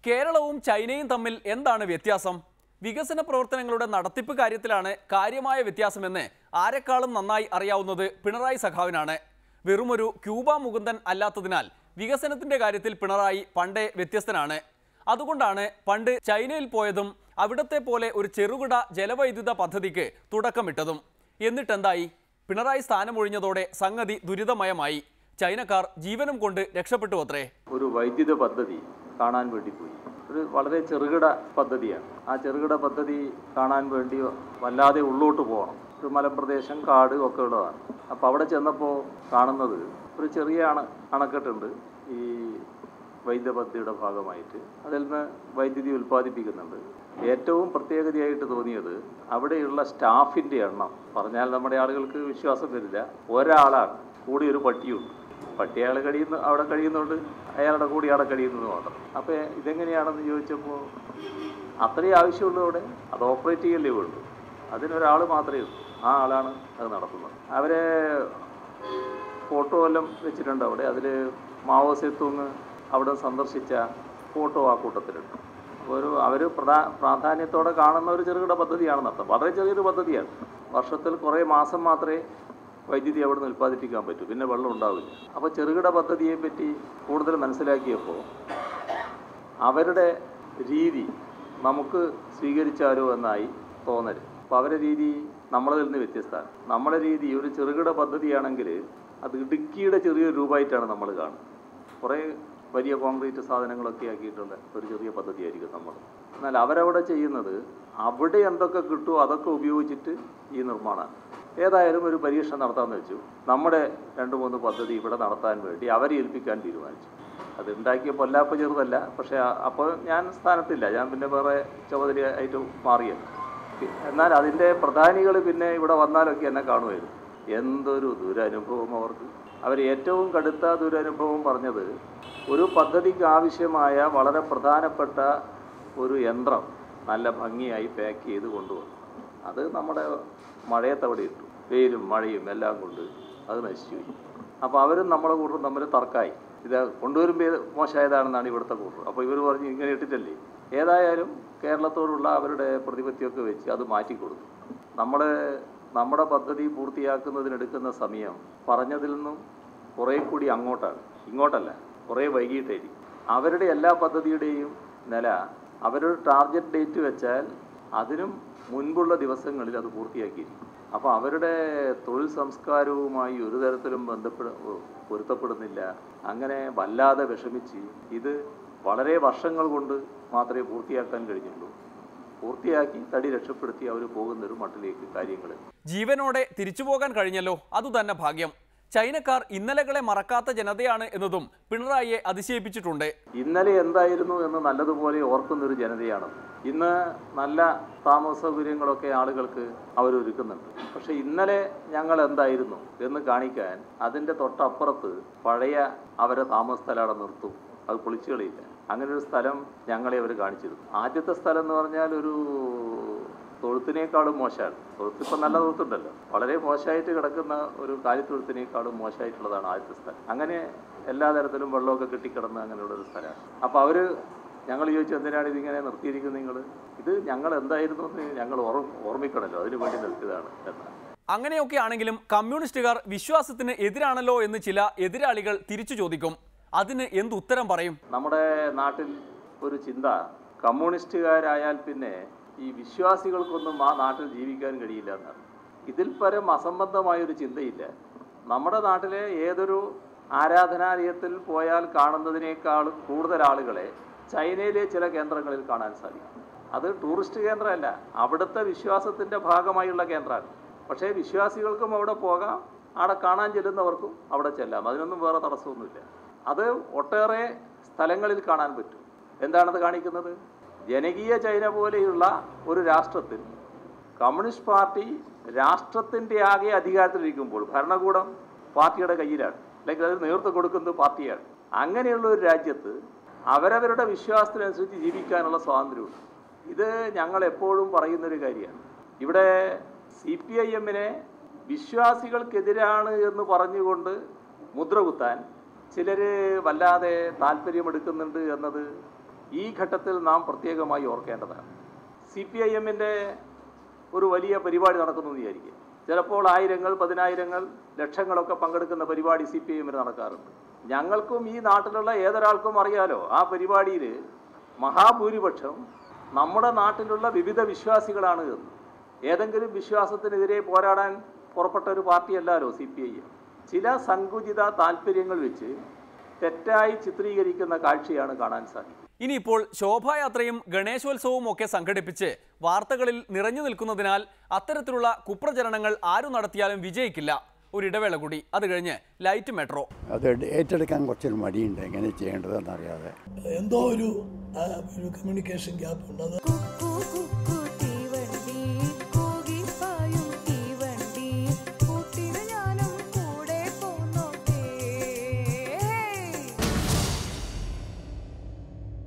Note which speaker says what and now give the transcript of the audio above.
Speaker 1: കേരളവും ചൈനയും തമ്മിൽ എന്താണ് വ്യത്യാസം? വികസന പ്രവർത്തനങ്ങളുടെ നടത്തിപ്പ് കാര്യത്തിലാണ് കാര്യമായ വ്യത്യാസമെന്ന് ആരെക്കാളും നന്നായി അറിയാവുന്നത് പിണറായി സഖാവിനാണ്. വെറുമൊരു ക്യൂബ മുകുന്ദൻ അല്ലാത്തതിനാൽ വികസനത്തിന്റെ കാര്യത്തിൽ പിണറായി പണ്ടേ വ്യത്യസ്തനാണ്. അതുകൊണ്ടാണ് പണ്ട് ചൈനയിൽ പോയതും അവിടത്തെ പോലെ ഒരു ചെറുകിട ജലവൈദ്യുത പദ്ധതിക്ക് തുടക്കമിട്ടതും. എന്നിട്ടെന്തായി? പിണറായി സ്ഥാനമൊഴിഞ്ഞതോടെ സംഗതി ദുരിതമയമായി. ചൈനക്കാർ ജീവനും കൊണ്ട് രക്ഷപ്പെട്ടു അത്രേ.
Speaker 2: ഒരു വൈദ്യുത പദ്ധതി കാണാൻ വേണ്ടി പോയി. ഒരു വളരെ ചെറുകിട പദ്ധതിയാണ്. ആ ചെറുകിട പദ്ധതി കാണാൻ വേണ്ടി വല്ലാതെ ഉള്ളോട്ട് പോകണം. ഒരു മലമ്പ്രദേശം, കാട് ഒക്കെ ഉള്ളതാണ്. അപ്പോൾ അവിടെ ചെന്നപ്പോൾ കാണുന്നത് ഒരു ചെറിയ അണക്കെട്ടുണ്ട്. ഈ വൈദ്യുത പദ്ധതിയുടെ ഭാഗമായിട്ട് അതിൽ നിന്ന് വൈദ്യുതി ഉൽപ്പാദിപ്പിക്കുന്നുണ്ട്. ഏറ്റവും പ്രത്യേകതയായിട്ട് തോന്നിയത് അവിടെയുള്ള സ്റ്റാഫിൻ്റെ എണ്ണം പറഞ്ഞാൽ നമ്മുടെ ആളുകൾക്ക് വിശ്വാസം വരില്ല. ഒരാളാണ്, കൂടി ഒരു പട്ടിയുണ്ട്. പട്ടി അയാൾ അവിടെ കഴിയുന്നുണ്ട്, അയാളുടെ കൂടി അവിടെ കഴിയുന്നത് മാത്രം. അപ്പോൾ ഇതെങ്ങനെയാണെന്ന് ചോദിച്ചപ്പോൾ അത്രയും ആവശ്യമുള്ളൂ അവിടെ. അത് ഓപ്പറേറ്റ് ചെയ്യല്ലേ ഉള്ളൂ. അതിനൊരാൾ മാത്രമേ ഉള്ളൂ. ആ ആളാണ് അത് നടത്തുന്നത്. അവരെ ഫോട്ടോ എല്ലാം വെച്ചിട്ടുണ്ട് അവിടെ. അതിൽ മാവോ സേതുങ് അവിടെ സന്ദർശിച്ച ഫോട്ടോ ആ കൂട്ടത്തിലുണ്ട്. അവർ പ്രാധാന്യത്തോടെ കാണുന്ന ഒരു ചെറുകിട പദ്ധതിയാണെന്നർത്ഥം. വളരെ ചെറിയൊരു പദ്ധതിയാണ്. വർഷത്തിൽ കുറേ മാസം മാത്രമേ വൈദ്യുതി അവിടെ നിന്ന് ഉൽപ്പാദിപ്പിക്കാൻ പറ്റൂ, പിന്നെ വെള്ളം ഉണ്ടാവില്ല. അപ്പോൾ ചെറുകിട പദ്ധതിയെ പറ്റി കൂടുതൽ മനസ്സിലാക്കിയപ്പോൾ അവരുടെ രീതി നമുക്ക് സ്വീകരിച്ചാലോ എന്നായി തോന്നൽ. അപ്പോൾ അവരുടെ രീതി നമ്മളതിൽ നിന്ന് വ്യത്യസ്തമാണ്. നമ്മുടെ രീതി ഒരു ചെറുകിട പദ്ധതിയാണെങ്കിൽ അത് ഇടുക്കിയുടെ ചെറിയൊരു രൂപമായിട്ടാണ് നമ്മൾ കാണുന്നത്. കുറേ വലിയ കോൺക്രീറ്റ് സാധനങ്ങളൊക്കെ ആക്കിയിട്ടുള്ള ഒരു ചെറിയ പദ്ധതിയായിരിക്കും നമ്മൾ. എന്നാൽ അവരവിടെ ചെയ്യുന്നത് അവിടെ എന്തൊക്കെ കിട്ടുമോ അതൊക്കെ ഉപയോഗിച്ചിട്ട് ഈ നിർമ്മാണമാണ്. ഏതായാലും ഒരു പരീക്ഷണം നടത്താമെന്ന് വെച്ചു. നമ്മുടെ 2-3 പദ്ധതി ഇവിടെ നടത്താൻ വേണ്ടി അവരെ ഏൽപ്പിക്കാൻ തീരുമാനിച്ചു. അത് ഉണ്ടാക്കിയ പൊല്ലാപ്പ് ചെറുതല്ല. പക്ഷേ അപ്പോൾ ഞാൻ സ്ഥാനത്തില്ല, ഞാൻ പിന്നെ വേറെ ചുമതല ആയിട്ട് മാറിയത്. എന്നാൽ അതിൻ്റെ പ്രധാനികൾ പിന്നെ ഇവിടെ വന്നാലൊക്കെ എന്നെ കാണുമായിരുന്നു. എന്തൊരു ദുരനുഭവം അവർക്ക്. അവർ ഏറ്റവും കടുത്ത ദുരനുഭവം പറഞ്ഞത് ഒരു പദ്ധതിക്ക് ആവശ്യമായ വളരെ പ്രധാനപ്പെട്ട ഒരു യന്ത്രം നല്ല ഭംഗിയായി പാക്ക് ചെയ്ത് കൊണ്ടുവന്നു. അത് നമ്മുടെ മഴയത്തവിടെ ഇട്ടു. വെയിലും മഴയും എല്ലാം കൊണ്ട് അത് നശിച്ചു. അപ്പോൾ അവരും നമ്മളെ കൂട്ടരും തമ്മിൽ തർക്കമായി. ഇത് കൊണ്ടുവരുമ്പോൾ മോശമായതാണെന്നാണ് ഇവിടുത്തെ കൂട്ടർ. അപ്പോൾ ഇവർ പറഞ്ഞ് ഇങ്ങനെ ഇട്ടിട്ടല്ലേ. ഏതായാലും കേരളത്തോടുള്ള അവരുടെ പ്രതിപത്തിയൊക്കെ വെച്ച് അത് മാറ്റിക്കൊടുത്തു. നമ്മുടെ പദ്ധതി പൂർത്തിയാക്കുന്നതിനെടുക്കുന്ന സമയം പറഞ്ഞതിൽ നിന്നും കുറേ കൂടി അങ്ങോട്ടാണ്, ഇങ്ങോട്ടല്ല, കുറേ വൈകിട്ടായിരിക്കും. അവരുടെ എല്ലാ പദ്ധതിയുടെയും നില അവരൊരു ടാർഗറ്റ് ഡേറ്റ് വെച്ചാൽ അതിനും മുൻപുള്ള ദിവസങ്ങളിൽ അത് പൂർത്തിയാക്കിയിരിക്കും. അപ്പോൾ അവരുടെ തൊഴിൽ സംസ്കാരവുമായി ഒരു തരത്തിലും പൊരുത്തപ്പെടുന്നില്ല. അങ്ങനെ വല്ലാതെ വിഷമിച്ച് ഇത് വളരെ വർഷങ്ങൾ കൊണ്ട് മാത്രമേ പൂർത്തിയാക്കാൻ കഴിഞ്ഞുള്ളൂ. പൂർത്തിയാക്കി തടി രക്ഷപ്പെടുത്തി അവർ പോകുന്നൊരു മട്ടിലേക്ക് കാര്യങ്ങൾ.
Speaker 1: ജീവനോടെ തിരിച്ചു പോകാൻ കഴിഞ്ഞല്ലോ, അതുതന്നെ ഭാഗ്യം. ചൈനക്കാർ ഇന്നലകളെ മറക്കാത്ത ജനതയാണ് എന്നതും പിണറായിയെ അതിശയിപ്പിച്ചിട്ടുണ്ട്.
Speaker 2: ഇന്നലെ എന്തായിരുന്നു എന്ന് നല്ലതുപോലെ ഓർക്കുന്നൊരു ജനതയാണ്. ഇന്ന് നല്ല താമസ സൗകര്യങ്ങളൊക്കെ ആളുകൾക്ക് അവരൊരുക്കുന്നുണ്ട്. പക്ഷെ ഇന്നലെ ഞങ്ങൾ എന്തായിരുന്നു എന്ന് കാണിക്കാൻ അതിൻ്റെ തൊട്ടപ്പുറത്ത് പഴയ അവരെ താമസ സ്ഥലം അവിടെ നിർത്തും. അത് പൊളിച്ചു കളിയില്ല. അങ്ങനെ ഒരു സ്ഥലം ഞങ്ങളെ അവർ കാണിച്ചിരുന്നു. ആദ്യത്തെ സ്ഥലം എന്ന് പറഞ്ഞാൽ ഒരു തൊഴുത്തിനേക്കാളും മോശമാണ്. തൊഴുത്തിപ്പം നല്ല തൊഴുത്തുണ്ടല്ലോ. വളരെ മോശമായിട്ട് കിടക്കുന്ന ഒരു കാലിത്തൊഴുത്തിനേക്കാളും മോശമായിട്ടുള്ളതാണ് ആദ്യത്തെ സ്ഥലം. അങ്ങനെ എല്ലാ തരത്തിലും വെള്ളമൊക്കെ കെട്ടിക്കിടന്ന് അങ്ങനെയുള്ളൊരു സ്ഥലമാണ്. അപ്പോൾ ഞങ്ങൾ ചോദിച്ചു, എന്തിനാണ് ഇതിങ്ങനെ നിർത്തിയിരിക്കുന്നത് നിങ്ങൾ? ഇത് ഞങ്ങൾ എന്തായിരുന്നു എന്ന് ഞങ്ങൾ ഓർമ്മിക്കണമല്ലോ, അതിനു വേണ്ടി നിർത്തിയതാണ് എന്നാണ്.
Speaker 1: അങ്ങനെയൊക്കെ ആണെങ്കിലും കമ്മ്യൂണിസ്റ്റുകാർ വിശ്വാസത്തിന് എതിരാണല്ലോ എന്ന് ചില എതിരാളികൾ തിരിച്ചു ചോദിക്കും. അതിന് എന്ത് ഉത്തരം പറയും?
Speaker 2: നമ്മുടെ നാട്ടിൽ ഒരു ചിന്ത, കമ്മ്യൂണിസ്റ്റുകാരായാൽ പിന്നെ ഈ വിശ്വാസികൾക്കൊന്നും ആ നാട്ടിൽ ജീവിക്കാൻ കഴിയില്ല എന്നാണ്. ഇതിൽ പരം അസംബന്ധമായൊരു ചിന്തയില്ല. നമ്മുടെ നാട്ടിലെ ഏതൊരു ആരാധനാലയത്തിൽ പോയാൽ കാണുന്നതിനേക്കാളും കൂടുതൽ ആളുകളെ ചൈനയിലെ ചില കേന്ദ്രങ്ങളിൽ കാണാൻ സാധിക്കും. അത് ടൂറിസ്റ്റ് കേന്ദ്രമല്ല, അവിടുത്തെ വിശ്വാസത്തിൻ്റെ ഭാഗമായുള്ള കേന്ദ്രമാണ്. പക്ഷേ വിശ്വാസികൾക്കും അവിടെ പോകാം, അവിടെ കാണാൻ ചെല്ലുന്നവർക്കും അവിടെ ചെല്ലാം. അതിനൊന്നും വേറെ തടസ്സമൊന്നുമില്ല. അത് ഒട്ടേറെ സ്ഥലങ്ങളിൽ കാണാൻ പറ്റും. എന്താണത് കാണിക്കുന്നത്? ജനകീയ ചൈന പോലെയുള്ള ഒരു രാഷ്ട്രത്തിൽ കമ്മ്യൂണിസ്റ്റ് പാർട്ടി രാഷ്ട്രത്തിൻ്റെ ആകെ അധികാരത്തിലിരിക്കുമ്പോൾ ഭരണകൂടം പാർട്ടിയുടെ കയ്യിലാണ്, അല്ലെങ്കിൽ അത് നേതൃത്വം കൊടുക്കുന്നത് പാർട്ടിയാണ്. അങ്ങനെയുള്ള ഒരു രാജ്യത്ത് അവരവരുടെ വിശ്വാസത്തിനനുസരിച്ച് ജീവിക്കാനുള്ള സ്വാതന്ത്ര്യമുണ്ട്. ഇത് ഞങ്ങൾ എപ്പോഴും പറയുന്നൊരു കാര്യമാണ്. ഇവിടെ CPIM-നെ വിശ്വാസികൾക്കെതിരാണ് എന്ന് പറഞ്ഞുകൊണ്ട് മുദ്ര കുത്താൻ ചിലർ വല്ലാതെ താല്പര്യമെടുക്കുന്നുണ്ട് എന്നത് ഈ ഘട്ടത്തിൽ നാം പ്രത്യേകമായി ഓർക്കേണ്ടതാണ്. CPIM-ന്റെ ഒരു വലിയ പരിപാടി നടക്കുന്നു എന്ന് വിചാരിക്കുക. ചിലപ്പോൾ ആയിരങ്ങൾ, പതിനായിരങ്ങൾ, ലക്ഷങ്ങളൊക്കെ പങ്കെടുക്കുന്ന പരിപാടി CPIM-ന് നടക്കാറുണ്ട്. ഞങ്ങൾക്കും ഈ നാട്ടിലുള്ള ഏതൊരാൾക്കും അറിയാലോ, ആ പരിപാടിയിൽ മഹാഭൂരിപക്ഷം നമ്മുടെ നാട്ടിലുള്ള വിവിധ വിശ്വാസികളാണ്. ഏതെങ്കിലും വിശ്വാസത്തിനെതിരെ പോരാടാൻ പുറപ്പെട്ട ഒരു പാർട്ടിയല്ലല്ലോ CPIM. ചില സങ്കുചിത താല്പര്യങ്ങൾ വെച്ച് തെറ്റായി ചിത്രീകരിക്കുന്ന കാഴ്ചയാണ് കാണാൻ സാധിക്കുന്നത്.
Speaker 1: ഇനിയിപ്പോൾ ശോഭായാത്രയും ഗണേശോത്സവവും ഒക്കെ സംഘടിപ്പിച്ച് വാർത്തകളിൽ നിറഞ്ഞു നിൽക്കുന്നതിനാൽ അത്തരത്തിലുള്ള കുപ്രചരണങ്ങൾ ആരു നടത്തിയാലും വിജയിക്കില്ല. ഒരിടവേള കൂടി, അത് കഴിഞ്ഞ് ലൈറ്റ് മെട്രോ.
Speaker 3: അത് ഏറ്റെടുക്കാൻ കുറച്ചൊരു മടിയുണ്ട്, എങ്ങനെ ചെയ്യേണ്ടതെന്നറിയാതെ.
Speaker 4: എന്തോ ഒരു കമ്മ്യൂണിക്കേഷൻ ഗ്യാപ്പ് ഉണ്ട്.